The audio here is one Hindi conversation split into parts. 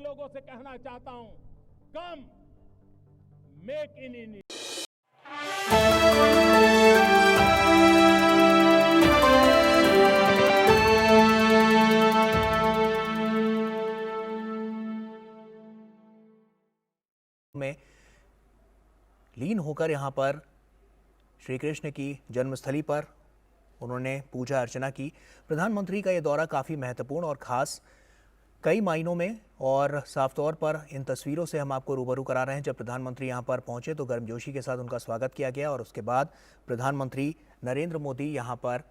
लोगों से कहना चाहता हूं, कम मेक इन इंडिया। में लीन होकर यहाँ पर श्री कृष्ण की जन्मस्थली पर उन्होंने पूजा अर्चना की। प्रधानमंत्री का ये दौरा काफ़ी महत्वपूर्ण और ख़ास कई मायनों में, और साफ तौर पर इन तस्वीरों से हम आपको रूबरू करा रहे हैं। जब प्रधानमंत्री यहाँ पर पहुँचे तो गर्मजोशी के साथ उनका स्वागत किया गया, और उसके बाद प्रधानमंत्री नरेंद्र मोदी यहाँ पर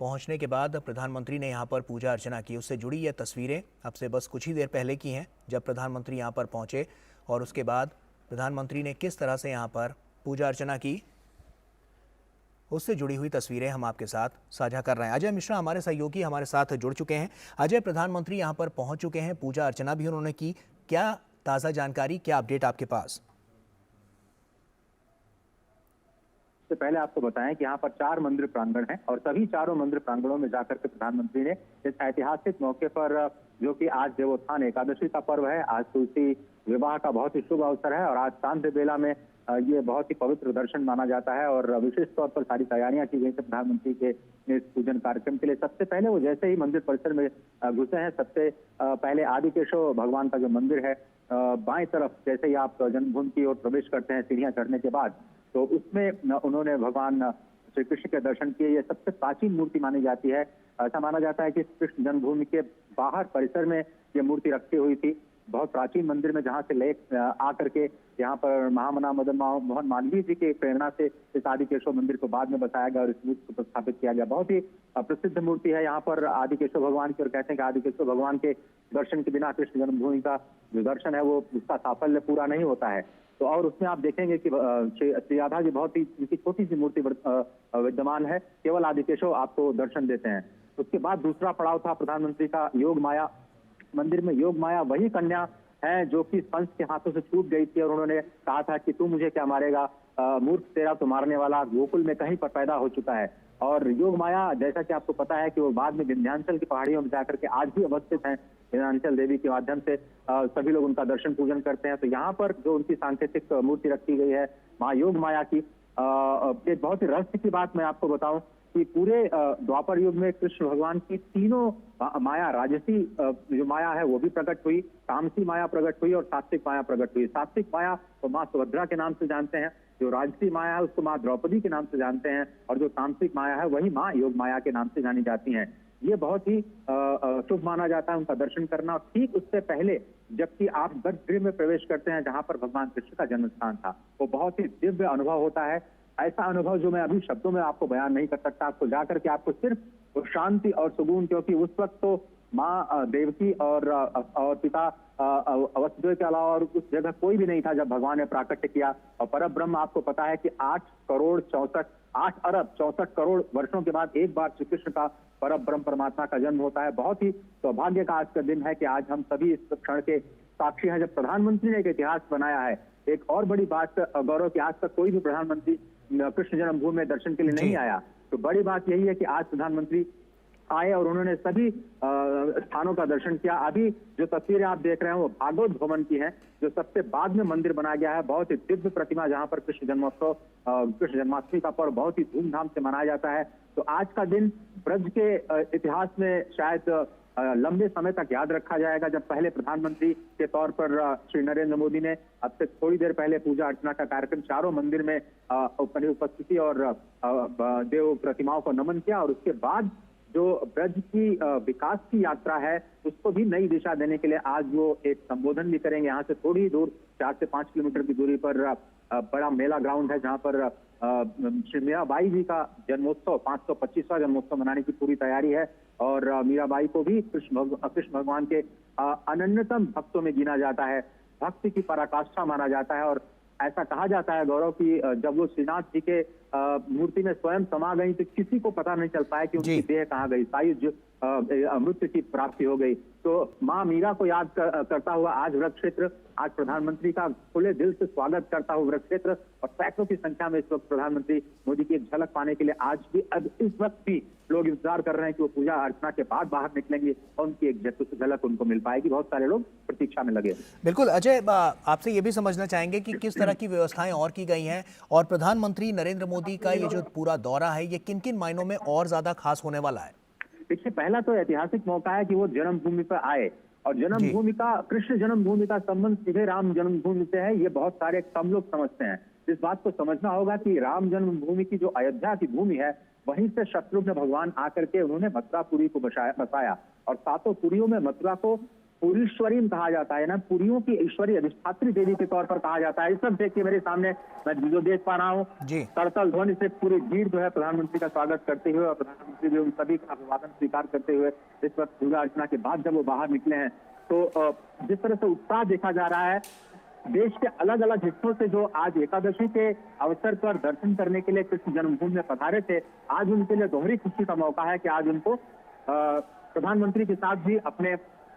पहुँचने के बाद प्रधानमंत्री ने यहाँ पर पूजा अर्चना की। उससे जुड़ी ये तस्वीरें अब से बस कुछ ही देर पहले की हैं, जब प्रधानमंत्री यहाँ पर पहुँचे और उसके बाद प्रधानमंत्री ने किस तरह से यहाँ पर पूजा अर्चना की, उससे जुड़ी हुई तस्वीरें हम आपके साथ साझा कर रहे हैं। अजय मिश्रा हमारे सहयोगी हमारे साथ जुड़ चुके हैं। अजय, प्रधानमंत्री यहाँ पर पहुँच चुके हैं, पूजा अर्चना भी उन्होंने की, क्या ताज़ा जानकारी, क्या अपडेट आपके पास? से पहले आपको बताएं कि यहाँ पर 4 मंदिर प्रांगण हैं और सभी चारों मंदिर प्रांगणों में जाकर के प्रधानमंत्री ने इस ऐतिहासिक मौके पर, जो कि आज देवोत्थान एकादशी का पर्व है, आज तुलसी विवाह का बहुत ही शुभ अवसर है और आज सांध्य बेला में ये बहुत ही पवित्र दर्शन माना जाता है और विशेष तौर पर सारी तैयारियां की गई थी प्रधानमंत्री के इस पूजन कार्यक्रम के लिए। सबसे पहले वो जैसे ही मंदिर परिसर में घुसे हैं, सबसे पहले आदिकेशव भगवान का जो मंदिर है, बाएं तरफ जैसे ही आप जन्मभूमि की ओर प्रवेश करते हैं सीढ़ियां चढ़ने के बाद, तो उसमें उन्होंने भगवान श्री कृष्ण के दर्शन किए। ये सबसे प्राचीन मूर्ति मानी जाती है। ऐसा माना जाता है कि कृष्ण जन्मभूमि के बाहर परिसर में ये मूर्ति रखी हुई थी, बहुत प्राचीन मंदिर में, जहाँ से ले आकर के यहाँ पर महामना मदन मोहन मालवीय जी के प्रेरणा से इस आदिकेशव मंदिर को बाद में बसाया गया और इस मूर्ति को प्रतिष्ठापित किया गया। बहुत ही प्रसिद्ध मूर्ति है यहाँ पर आदिकेशव भगवान की, और कहते हैं कि आदिकेशव भगवान के दर्शन के बिना कृष्ण जन्मभूमि का जो दर्शन है वो उसका साफल्य पूरा नहीं होता है। तो और उसमें आप देखेंगे कि श्री राधा जी बहुत ही उनकी छोटी सी मूर्ति विद्यमान है, केवल आदिकेशव आपको दर्शन देते हैं। उसके बाद दूसरा पड़ाव था प्रधानमंत्री का योग माया मंदिर में। योग माया वही कन्या है जो कि कंस के हाथों से छूट गई थी और उन्होंने कहा था कि तू मुझे क्या मारेगा, मूर्ख तेरा तो मारने वाला, गोकुल में कहीं पर पैदा हो चुका है। और योग माया, जैसा कि आपको पता है कि वो बाद में विंध्याचल की पहाड़ियों में जाकर के आज भी अवस्थित हैं। विंध्याचल देवी के माध्यम से सभी लोग उनका दर्शन पूजन करते हैं। तो यहाँ पर जो उनकी सांकेतिक मूर्ति रखी गई है माँ योग माया की, एक बहुत ही रहस्य की बात मैं आपको बताऊं कि पूरे द्वापर युग में कृष्ण भगवान की तीनों माया, राजसी जो माया है वो भी प्रकट हुई, तामसी माया प्रकट हुई और सात्विक माया प्रकट हुई। सात्विक माया तो माँ सुभद्रा के नाम से जानते हैं, जो राजसी माया है उसको माँ द्रौपदी के नाम से जानते हैं, और जो तामसिक माया है वही माँ योग माया के नाम से जानी जाती हैं। ये बहुत ही शुभ माना जाता है उनका दर्शन करना। ठीक उससे पहले जबकि आप गर्भगृह में प्रवेश करते हैं जहाँ पर भगवान कृष्ण का जन्म स्थान था, वो बहुत ही दिव्य अनुभव होता है। ऐसा अनुभव जो मैं अभी शब्दों में आपको बयान नहीं कर सकता। आपको जाकर के आपको सिर्फ शांति और सुकून, क्योंकि उस वक्त तो माँ देवकी और पिता वसुदेव के अलावा और उस जगह कोई भी नहीं था जब भगवान ने प्राकट्य किया। और परम ब्रह्म, आपको पता है कि 8 अरब 64 करोड़ वर्षों के बाद एक बार श्री कृष्ण का परम ब्रह्म परमात्मा का जन्म होता है। बहुत ही सौभाग्य का आज का दिन है कि आज हम सभी इस क्षण के साक्षी हैं जब प्रधानमंत्री ने एक इतिहास बनाया है। एक और बड़ी बात गौरव की, आज तक कोई भी प्रधानमंत्री कृष्ण जन्मभूमि में दर्शन के लिए नहीं आया। तो बड़ी बात यही है कि आज प्रधानमंत्री आए और उन्होंने सभी स्थानों का दर्शन किया। अभी जो तस्वीरें आप देख रहे हैं वो भागवत भवन की है, जो सबसे बाद में मंदिर बनाया गया है। बहुत ही दिव्य प्रतिमा, जहां पर कृष्ण जन्माष्टमी का पर्व बहुत ही धूमधाम से मनाया जाता है। तो आज का दिन ब्रज के इतिहास में शायद लंबे समय तक याद रखा जाएगा, जब पहले प्रधानमंत्री के तौर पर श्री नरेंद्र मोदी ने अब से थोड़ी देर पहले पूजा अर्चना का कार्यक्रम चारों मंदिर में उपस्थिति और देव प्रतिमाओं को नमन किया। और उसके बाद जो ब्रज की विकास की यात्रा है उसको भी नई दिशा देने के लिए आज वो एक संबोधन भी करेंगे। यहाँ से थोड़ी दूर 4 से 5 किलोमीटर की दूरी पर बड़ा मेला ग्राउंड है, जहाँ पर श्री मीराबाई जी का जन्मोत्सव 525वां जन्मोत्सव मनाने की पूरी तैयारी है। और मीराबाई को भी कृष्ण भगवान के अनन्यतम भक्तों में गिना जाता है, भक्ति की पराकाष्ठा माना जाता है। और ऐसा कहा जाता है गौरव की जब वो श्रीनाथ जी के मूर्ति में स्वयं समा गई तो किसी को पता नहीं चल पाया कि उनकी देह कहाँ गई, सायुज मृत्यु की प्राप्ति हो गई। तो माँ मीरा को याद करता हुआ आज व्रत क्षेत्र, आज प्रधानमंत्री का खुले दिल से स्वागत करता हुआ व्रत क्षेत्र, और सैकड़ों की संख्या में इस वक्त प्रधानमंत्री मोदी की एक झलक पाने के लिए आज भी अब इस वक्त भी लोग इंतजार कर रहे हैं कि वो पूजा अर्चना के बाद बाहर निकलेंगे और उनकी एक झलक उनको मिल पाएगी। बहुत सारे लोग प्रतीक्षा में लगे। बिल्कुल अजय, आपसे ये भी समझना चाहेंगे कि किस तरह की व्यवस्थाएं और की गई हैं, और प्रधानमंत्री नरेंद्र मोदी का ये जो पूरा दौरा है ये किन किन मायनों में और ज्यादा खास होने वाला है? देखिए, पहला तो ऐतिहासिक मौका है कि वो जन्मभूमि पर आए, और जन्मभूमि का, कृष्ण जन्मभूमि का संबंध सीधे राम जन्मभूमि से है। ये बहुत सारे कम लोग समझते हैं। इस बात को समझना होगा कि राम जन्मभूमि की जो अयोध्या की भूमि है, वहीं से शत्रुघ्न भगवान आकर के उन्होंने मथुरापुरी को बसाया, और सातों पुरियों में मथुरा को पुरीश्वरी कहा जाता है ना, पुरियों की ईश्वरी अधिष्ठात्री देवी के तौर पर कहा जाता है। इस सब देखिए मेरे सामने मैं जो देख पा रहा हूँ, करतल ध्वनि से पूरी भीड़ जो है प्रधानमंत्री का स्वागत करते हुए और प्रधानमंत्री जो उन सभी का अभिवादन स्वीकार करते हुए इस वक्त पूजा अर्चना के बाद जब वो बाहर निकले हैं, तो जिस तरह से उत्साह देखा जा रहा है, देश के अलग अलग हिस्सों से जो आज एकादशी के अवसर पर दर्शन करने के लिए कृष्ण जन्मभूमि में पधारे थे, आज उनके लिए दोहरी खुशी का मौका है कि आज उनको प्रधानमंत्री के साथ भी, अपने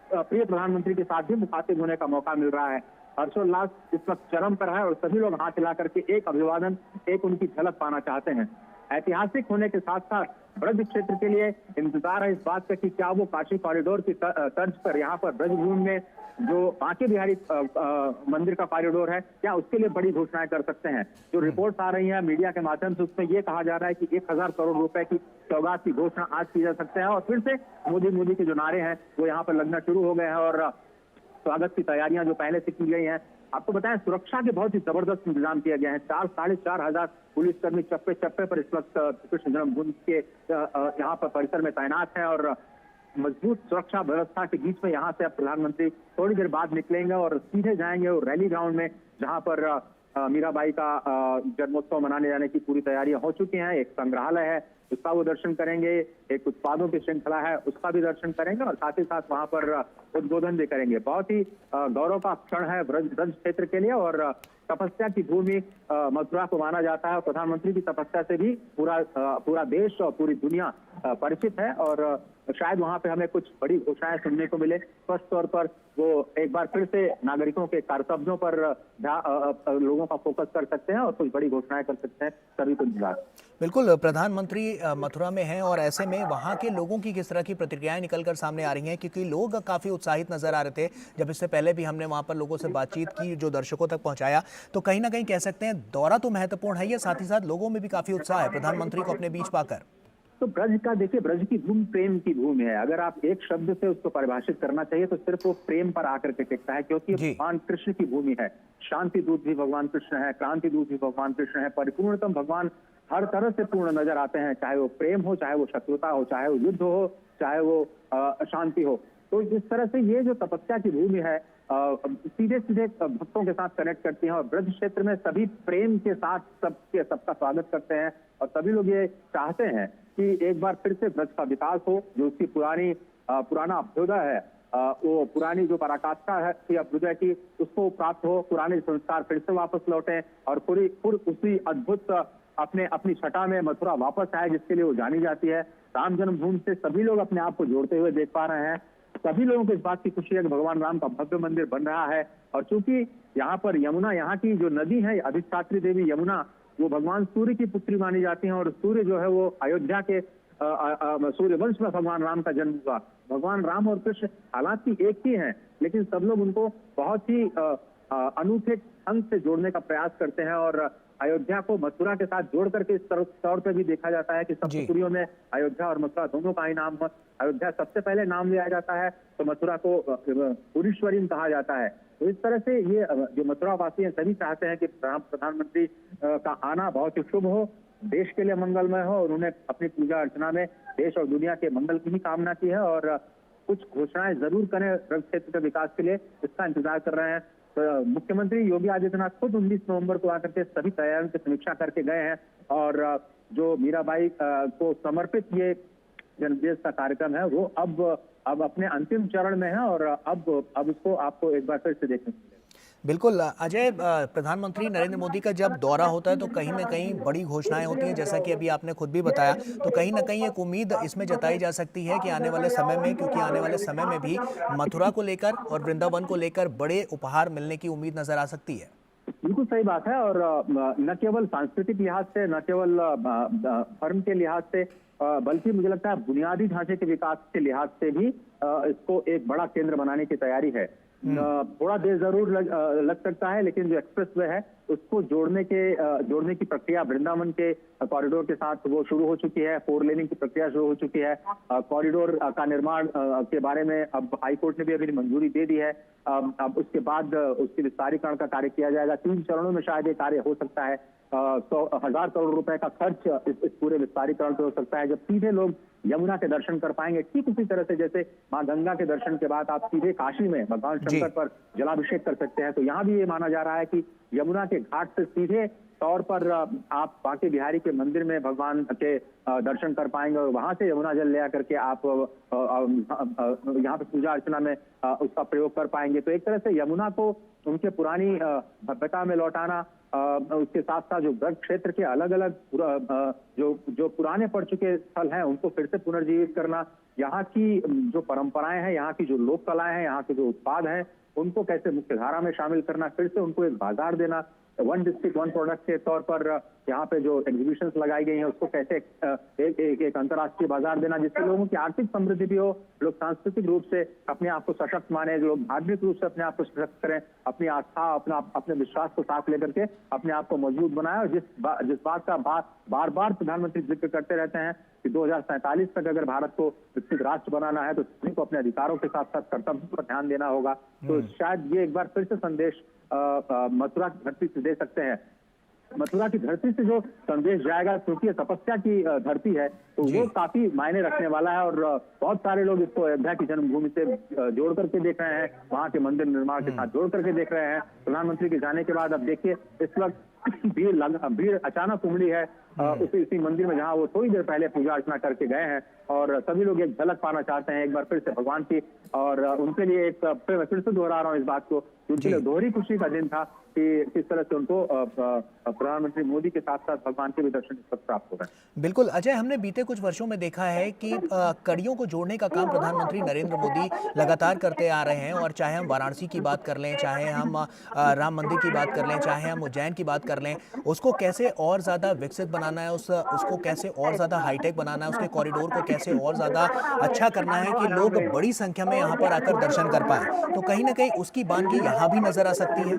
प्रिय प्रधानमंत्री के साथ भी मुखातिब होने का मौका मिल रहा है। हर्षोल्लास इस वक्त चरम पर है और सभी लोग हाथ हिला करके एक अभिवादन, एक उनकी झलक पाना चाहते हैं। ऐतिहासिक होने के साथ साथ ब्रज क्षेत्र के लिए इंतजार है इस बात का कि क्या वो काशी कॉरिडोर की तर्ज पर यहाँ पर ब्रजभूमि में जो बांके बिहारी मंदिर का कॉरिडोर है, क्या उसके लिए बड़ी घोषणाएं कर सकते हैं। जो रिपोर्ट्स आ रही है मीडिया के माध्यम से, उसमें ये कहा जा रहा है कि 1000 करोड़ रुपए की सौगात की घोषणा आज की जा सकते हैं, और फिर से मोदी के जो नारे हैं वो यहाँ पर लगना शुरू हो गए हैं, और स्वागत की तैयारियां जो पहले से की गई हैं। आपको बताएं, सुरक्षा के बहुत ही जबरदस्त इंतजाम किया गया है। 4-4.5 हजार पुलिसकर्मी चप्पे चप्पे पर इस वक्त कृष्ण जन्मभूमि के यहाँ पर परिसर में तैनात है, और मजबूत सुरक्षा व्यवस्था के बीच में यहाँ से अब प्रधानमंत्री थोड़ी देर बाद निकलेंगे और सीधे जाएंगे और रैली ग्राउंड में, जहाँ पर मीराबाई का जन्मोत्सव मनाने जाने की पूरी तैयारियां हो चुकी हैं। एक संग्रहालय है, उसका वो दर्शन करेंगे, एक उत्पादों की श्रृंखला है, उसका भी दर्शन करेंगे, और साथ ही साथ वहां पर उद्बोधन भी करेंगे। बहुत ही गौरव का क्षण है ब्रज क्षेत्र के लिए, और तपस्या की भूमि मथुरा को माना जाता है। प्रधानमंत्री की तपस्या से भी पूरा देश और पूरी दुनिया परिचित है, और शायद वहां पे हमें कुछ बड़ी घोषणाएं सुनने को मिले। स्पष्ट तौर पर वो एक बार फिर से नागरिकों के कर्तव्यों पर लोगों का फोकस कर सकते हैं और कुछ बड़ी घोषणाएं कर सकते हैं। सभी को इंतजार। बिल्कुल, प्रधानमंत्री मथुरा में हैं, और ऐसे में वहां के लोगों की किस तरह की प्रतिक्रियाएं निकलकर सामने आ रही हैं, क्योंकि लोग काफी उत्साहित नजर आ रहे थे। जब इससे पहले भी हमने वहां पर लोगों से बातचीत की, जो दर्शकों तक पहुंचाया, तो कहीं ना कहीं कह सकते हैं दौरा तो महत्वपूर्ण है, ये साथ ही साथ लोगों में भी काफी उत्साह है प्रधानमंत्री को अपने बीच पाकर। तो ब्रज का देखिए, ब्रज की भूमि प्रेम की भूमि है। अगर आप एक शब्द से उसको परिभाषित करना चाहिए तो सिर्फ वो प्रेम पर आकर के टिकता है, क्योंकि भगवान कृष्ण की भूमि है। शांति दूत भी भगवान कृष्ण है, क्रांति दूत भी भगवान कृष्ण है, परिपूर्णतम भगवान हर तरह से पूर्ण नजर आते हैं, चाहे वो प्रेम हो, चाहे वो शत्रुता हो, चाहे वो युद्ध हो, चाहे वो शांति हो। तो इस तरह से ये जो तपस्या की भूमि है सीधे सीधे भक्तों के साथ कनेक्ट करती है, और ब्रज क्षेत्र में सभी प्रेम के साथ सबका स्वागत करते हैं, और सभी लोग ये चाहते हैं कि एक बार फिर से ब्रज का विकास हो, जो उसकी पुराना अभ्युदय है, वो पुरानी जो पराकाष्ठा है अभ्युदय की, उसको प्राप्त हो, पुराने संस्कार फिर से वापस लौटे, और पूरी उसी अद्भुत अपनी छटा में मथुरा वापस आए, जिसके लिए वो जानी जाती है। राम जन्मभूमि से सभी लोग अपने आप को जोड़ते हुए देख पा रहे हैं। सभी लोगों को इस बात की खुशी है कि भगवान राम का भव्य मंदिर बन रहा है, और चूंकि यहाँ पर यमुना, यहाँ की जो नदी है अधिष्ठात्री देवी यमुना, वो भगवान सूर्य की पुत्री मानी जाती है, और सूर्य जो है वो अयोध्या के सूर्य वंश में भगवान राम का जन्म हुआ। भगवान राम और कृष्ण हालांकि एक ही हैं, लेकिन सब लोग उनको बहुत ही अनूठे ढंग से जोड़ने का प्रयास करते हैं, और अयोध्या को मथुरा के साथ जोड़ करके इस तौर पे भी देखा जाता है कि सप्तपुरियों में अयोध्या और मथुरा दोनों का ही नाम है। अयोध्या सबसे पहले नाम लिया जाता है, तो मथुरा को पुरीश्वरी कहा जाता है। तो इस तरह से ये जो मथुरा वासी हैं सभी चाहते हैं कि प्रधानमंत्री का आना बहुत ही शुभ हो, देश के लिए मंगलमय हो, और उन्होंने अपनी पूजा अर्चना में देश और दुनिया के मंगल की ही कामना की है, और कुछ घोषणाएं जरूर करें ब्रज क्षेत्र के विकास के लिए, इसका इंतजार कर रहे हैं। तो मुख्यमंत्री योगी आदित्यनाथ खुद 19 नवंबर को आकर के सभी तैयारियों की समीक्षा करके गए हैं, और जो मीराबाई को समर्पित ये जन्मदिवस का कार्यक्रम है वो अब अपने अंतिम चरण में है, और अब उसको आपको एक बार फिर से देखने को मिलेगा। बिल्कुल अजय, प्रधानमंत्री नरेंद्र मोदी का जब दौरा होता है तो कहीं ना कहीं बड़ी घोषणाएं होती हैं, जैसा कि अभी आपने खुद भी बताया। तो कहीं ना कहीं एक उम्मीद इसमें जताई जा सकती है कि आने वाले समय में, क्योंकि आने वाले समय में भी मथुरा को लेकर और वृंदावन को लेकर बड़े उपहार मिलने की उम्मीद नजर आ सकती है। बिल्कुल सही बात है। और न केवल सांस्कृतिक लिहाज से, न केवल धर्म के लिहाज से, बल्कि मुझे लगता है बुनियादी ढांचे के विकास के लिहाज से भी इसको एक बड़ा केंद्र बनाने की तैयारी है। थोड़ा देर जरूर लग सकता है, लेकिन जो एक्सप्रेस वे है उसको जोड़ने की प्रक्रिया वृंदावन के कॉरिडोर के साथ वो शुरू हो चुकी है। 4 लेनिंग की प्रक्रिया शुरू हो चुकी है। कॉरिडोर का निर्माण के बारे में अब हाईकोर्ट ने भी अभी मंजूरी दे दी है। अब उसके बाद उसके विस्तारीकरण का कार्य किया जाएगा। 3 चरणों में शायद ये कार्य हो सकता है। 1,000 करोड़ रुपए का खर्च इस पूरे विस्तारीकरण पे हो सकता है। जब सीधे लोग यमुना के दर्शन कर पाएंगे, ठीक उसी तरह से जैसे मां गंगा के दर्शन के बाद आप सीधे काशी में भगवान शंकर पर जलाभिषेक कर सकते हैं, तो यहाँ भी ये माना जा रहा है कि यमुना के घाट से सीधे तौर पर आप बांके बिहारी के मंदिर में भगवान के दर्शन कर पाएंगे और वहां से यमुना जल ले करके आप यहाँ पे पूजा अर्चना में उसका प्रयोग कर पाएंगे। तो एक तरह से यमुना को उनके पुरानी भव्यता में लौटाना, उसके साथ साथ जो ब्रज क्षेत्र के अलग अलग जो पुराने पड़ चुके स्थल हैं उनको फिर से पुनर्जीवित करना, यहाँ की जो परंपराएं हैं, यहाँ की जो लोक कलाएं हैं, यहाँ के जो उत्पाद हैं, उनको कैसे मुख्य धारा में शामिल करना, फिर से उनको एक बाजार देना, 1 डिस्ट्रिक्ट 1 प्रोडक्ट के तौर पर यहाँ पे जो एग्जीबिशंस लगाई गई हैं उसको कैसे एक अंतर्राष्ट्रीय बाजार देना, जिससे लोगों की आर्थिक समृद्धि भी हो, लोग सांस्कृतिक रूप से अपने आप को सशक्त माने, लोग धार्मिक रूप से अपने आप को सशक्त करें, अपनी आस्था, अपने विश्वास को साथ लेकर के अपने आप को मजबूत बनाए। और जिस बात का बार बार प्रधानमंत्री जिक्र करते रहते हैं कि 2047 तक अगर भारत को विकसित राष्ट्र बनाना है तो सभी को अपने अधिकारों के साथ साथ कर्तव्यों पर ध्यान देना होगा। तो शायद ये एक बार फिर से संदेश मथुरा की धरती से दे सकते हैं। मथुरा की धरती से जो संदेश जाएगा, क्योंकि ये तपस्या की धरती है, तो वो काफी मायने रखने वाला है। और बहुत सारे लोग इसको अयोध्या की जन्मभूमि से जोड़ करके देख रहे हैं, वहां के मंदिर निर्माण के साथ जोड़ करके देख रहे हैं। प्रधानमंत्री के जाने के बाद अब देखिए इस वक्त भीड़ अचानक उमड़ी है उसी मंदिर में जहां वो थोड़ी देर पहले पूजा अर्चना करके गए हैं, और सभी लोग एक झलक पाना चाहते हैं एक बार फिर से भगवान की। और उनके लिए एक फिर से दोहरा रहा हूँ इस बात को, उनके लिए दोहरी खुशी का दिन था कि किस तरह से उनको प्रधानमंत्री मोदी के साथ साथ भगवान के भी दर्शन प्राप्त हो रहे हैं। बिल्कुल अजय, हमने बीते कुछ वर्षों में देखा है कि कड़ियों को जोड़ने का काम प्रधानमंत्री नरेंद्र मोदी लगातार करते आ रहे हैं। और चाहे हम वाराणसी की बात कर लें, चाहे हम राम मंदिर की बात कर लें, चाहे हम उज्जैन की बात कर लें, उसको कैसे और ज़्यादा विकसित बनाना है, उसको कैसे और ज़्यादा हाईटेक बनाना है, उसके कॉरिडोर को कैसे और ज़्यादा अच्छा करना है कि लोग बड़ी संख्या में यहाँ पर आकर दर्शन कर पाए। तो कहीं ना कहीं उसकी बानगी यहाँ भी नजर आ सकती है।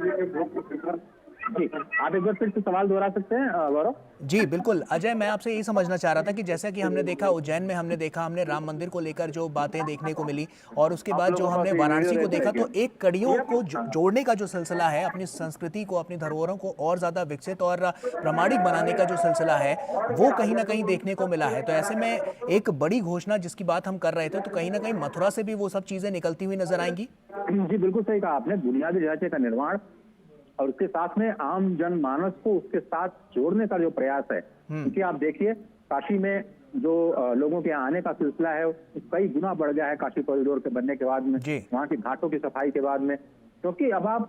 जी, आप एक बार फिर से सवाल दोहरा सकते हैं गौरव? जी बिल्कुल अजय, मैं आपसे यही समझना चाह रहा था कि जैसा कि हमने देखा उज्जैन में, हमने राम मंदिर को लेकर जो बातें देखने को मिली, और उसके बाद जो हमने वाराणसी को देखा, तो एक कड़ियों को जोड़ने का जो सिलसिला है, अपनी संस्कृति को, अपनी धरोहरों को और ज्यादा विकसित और प्रामाणिक बनाने का जो सिलसिला है, वो कहीं ना कहीं देखने को मिला है। तो ऐसे में एक बड़ी घोषणा जिसकी बात हम कर रहे थे, तो कहीं ना कहीं मथुरा से भी वो सब चीजें निकलती हुई नजर आएंगी। जी बिल्कुल सही कहा आपने। बुनियादी ढांचे का निर्माण और उसके साथ में आम जनमानस को उसके साथ जोड़ने का जो प्रयास है, क्योंकि आप देखिए काशी में जो लोगों के आने का सिलसिला है कई गुना बढ़ गया है काशी कॉरिडोर के बनने के बाद में, वहाँ की घाटों की सफाई के बाद में। क्योंकि अब आप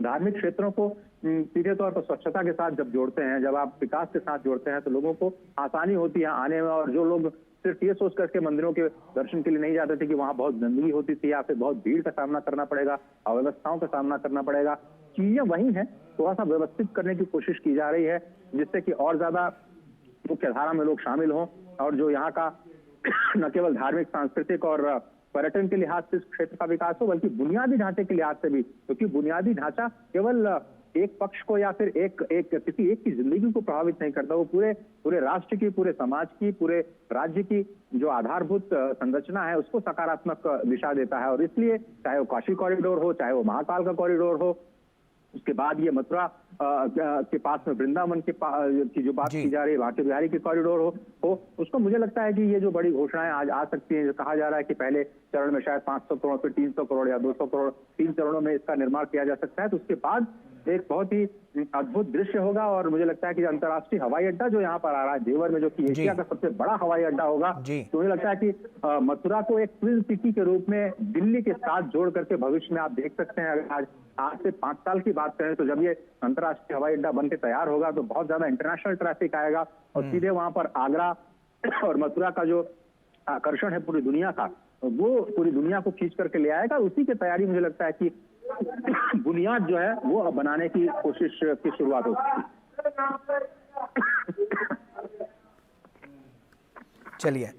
धार्मिक क्षेत्रों को सीधे तौर पर स्वच्छता के साथ जब जोड़ते हैं, जब आप विकास के साथ जोड़ते हैं, तो लोगों को आसानी होती है आने में। और जो लोग सिर्फ ये सोच करके मंदिरों के दर्शन के लिए नहीं जाते थे कि वहां बहुत गंदगी होती थी या फिर बहुत भीड़ का सामना करना पड़ेगा, अव्यवस्थाओं का सामना करना पड़ेगा, चीजें वही हैं, थोड़ा सा व्यवस्थित करने की कोशिश की जा रही है, जिससे कि और ज्यादा मुख्य धारा में लोग शामिल हों। और जो यहाँ का न केवल धार्मिक, सांस्कृतिक और पर्यटन के लिहाज से इस क्षेत्र का विकास हो, बल्कि बुनियादी ढांचे के लिहाज से भी, क्योंकि बुनियादी ढांचा केवल एक पक्ष को या फिर किसी एक की जिंदगी को प्रभावित नहीं करता, वो पूरे राष्ट्र की, पूरे समाज की, पूरे राज्य की जो आधारभूत संरचना है उसको सकारात्मक दिशा देता है। और इसलिए चाहे वो काशी कॉरिडोर हो, चाहे वो महाकाल का कॉरिडोर हो, उसके बाद ये मथुरा के पास में वृंदावन की जो बात की जा रही है, बांके बिहारी की कॉरिडोर हो, उसको मुझे लगता है कि ये जो बड़ी घोषणाएं आज आ सकती हैं, जो कहा जा रहा है कि पहले चरण में शायद 500 करोड़, फिर 300 करोड़ या 200 करोड़, 3 चरणों में इसका निर्माण किया जा सकता है, तो उसके बाद एक बहुत ही अद्भुत दृश्य होगा। और मुझे लगता है कि अंतर्राष्ट्रीय हवाई अड्डा जो यहाँ पर आ रहा है जेवर में, जो कि एशिया का सबसे बड़ा हवाई अड्डा होगा, तो मुझे लगता है कि मथुरा को एक ट्विन सिटी के रूप में दिल्ली के साथ जोड़ करके भविष्य में आप देख सकते हैं। अगर आज से 5 साल की बात करें तो जब ये अंतर्राष्ट्रीय हवाई अड्डा बनके तैयार होगा तो बहुत ज्यादा इंटरनेशनल ट्रैफिक आएगा और सीधे वहां पर आगरा और मथुरा का जो आकर्षण है पूरी दुनिया का, वो पूरी दुनिया को खींच करके ले आएगा। उसी की तैयारी मुझे लगता है कि बुनियाद जो है वो बनाने की कोशिश की शुरुआत होगी। चलिए।